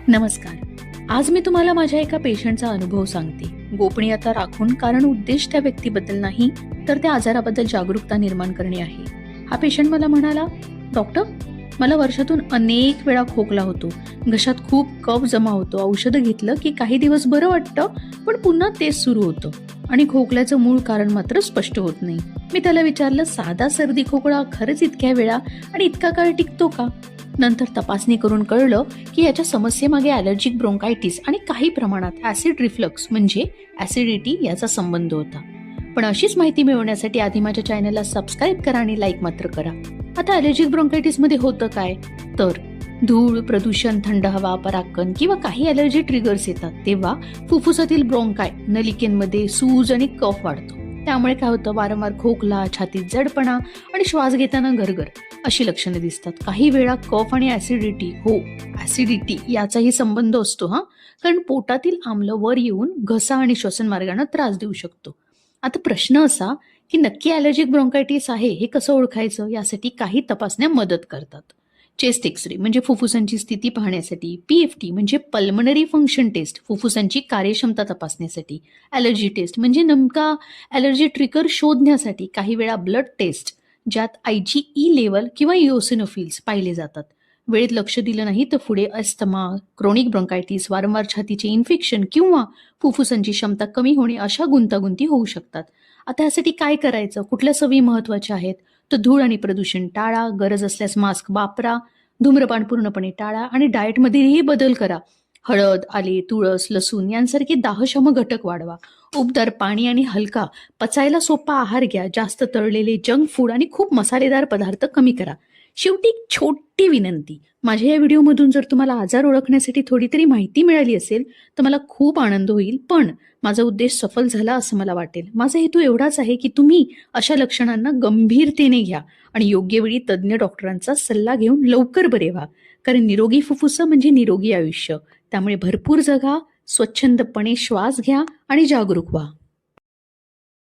नमस्कार. आज मी तुम्हाला माझ्या एका पेशंटचा अनुभव सांगते. गोपनीयता राखून, कारण उद्देश त्या व्यक्तीबद्दल नाही तर त्या आजाराबद्दल जागरूकता निर्माण करणे आहे. हा पेशंट मला म्हणाला, डॉक्टर, मला वर्षातून अनेक वेळा खोकला होतो, घशात खूप कफ जमा होतो, औषधं घेतलं की काही दिवस बरं वाटतं, पण पुन्हा तेच सुरू होतं आणि खोकल्याचं मूळ कारण मात्र स्पष्ट होत नाही. मी त्याला विचारलं, साधा सर्दी खोकला खरंच इतक्या वेळा आणि इतका काळ टिकतो का? नंतर तपासणी करून कळलं की याच्या समस्येमागे ॲलर्जिक ब्रोंकायटिस आणि काही प्रमाणात ॲसिड रिफ्लक्स म्हणजे ॲसिडिटी याचा संबंध होता. पण अशीच माहिती मिळवण्यासाठी आधी माझ्या चॅनलला सबस्क्राईब करा आणि लाईक मात्र करा. आता ॲलर्जिक ब्रोंकायटिसमध्ये होतं काय? तर धूळ, प्रदूषण, थंड हवा, परागकण किंवा काही ॲलर्जी ट्रिगर्स येतात तेव्हा फुफ्फुसातील ब्रोंकाय नलिकेमध्ये सूज आणि कफ वाढतो. त्यामुळे काय होतं, वारंवार खोकला, छातीत जडपणा आणि श्वास घेताना गरगर अशी लक्षणं दिसतात. काही वेळा कफ आणि ऍसिडिटी याचाही संबंध असतो कारण पोटातील आम्ल वर येऊन घसा आणि श्वसन मार्गाने त्रास देऊ शकतो. आता प्रश्न असा की नक्की ॲलर्जिक ब्रोंकायटिस आहे हे कसं ओळखायचं? यासाठी काही तपासण्या मदत करतात. चेस्ट एक्सरे म्हणजे फुफ्फुसांची स्थिती पाहण्यासाठी, PFT म्हणजे पल्मनरी फंक्शन टेस्ट फुफ्फुसांची कार्यक्षमता तपासण्यासाठी, ॲलर्जी टेस्ट म्हणजे नेमका ॲलर्जी ट्रिगर शोधण्यासाठी, काही वेळा ब्लड टेस्ट ज्यात IgE लेवल किंवा इओसिनोफिल्स पाहिले जातात. वेळेत लक्ष दिलं नाही तर पुढे अस्थमा, क्रोनिक ब्रोंकायटिस, वारंवार छातीचे इन्फेक्शन किंवा फुफ्फुसांची क्षमता कमी होणे अशा गुंतागुंती होऊ शकतात. आता यासाठी काय करायचं? कुठल्या सवयी महत्वाच्या आहेत? तर धूळ आणि प्रदूषण टाळा, गरज असल्यास मास्क वापरा, धूम्रपान पूर्णपणे टाळा आणि डाएटमध्येही बदल करा. हळद, आले, तुळस, लसूण यांसारखे दाहशम घटक वाढवा. उबदार पाणी आणि हलका पचायला सोपा आहार घ्या. जास्त तळलेले जंक फूड आणि खूप मसालेदार पदार्थ कमी करा. शेवटी एक छोटी विनंती, माझ्या या व्हिडिओमधून जर तुम्हाला आजार ओळखण्यासाठी थोडी तरी माहिती मिळाली असेल तर मला खूप आनंद होईल, पण माझा उद्देश सफल झाला असं मला वाटेल. माझा हेतू एवढाच आहे की तुम्ही अशा लक्षणांना गंभीरतेने घ्या आणि योग्य वेळी तज्ज्ञ डॉक्टरांचा सल्ला घेऊन लवकर बरे व्हा. कारण निरोगी फुफ्फुसं म्हणजे निरोगी आयुष्य. त्यामुळे भरपूर जगा, स्वच्छंदपणे श्वास घ्या आणि जागरूक व्हा.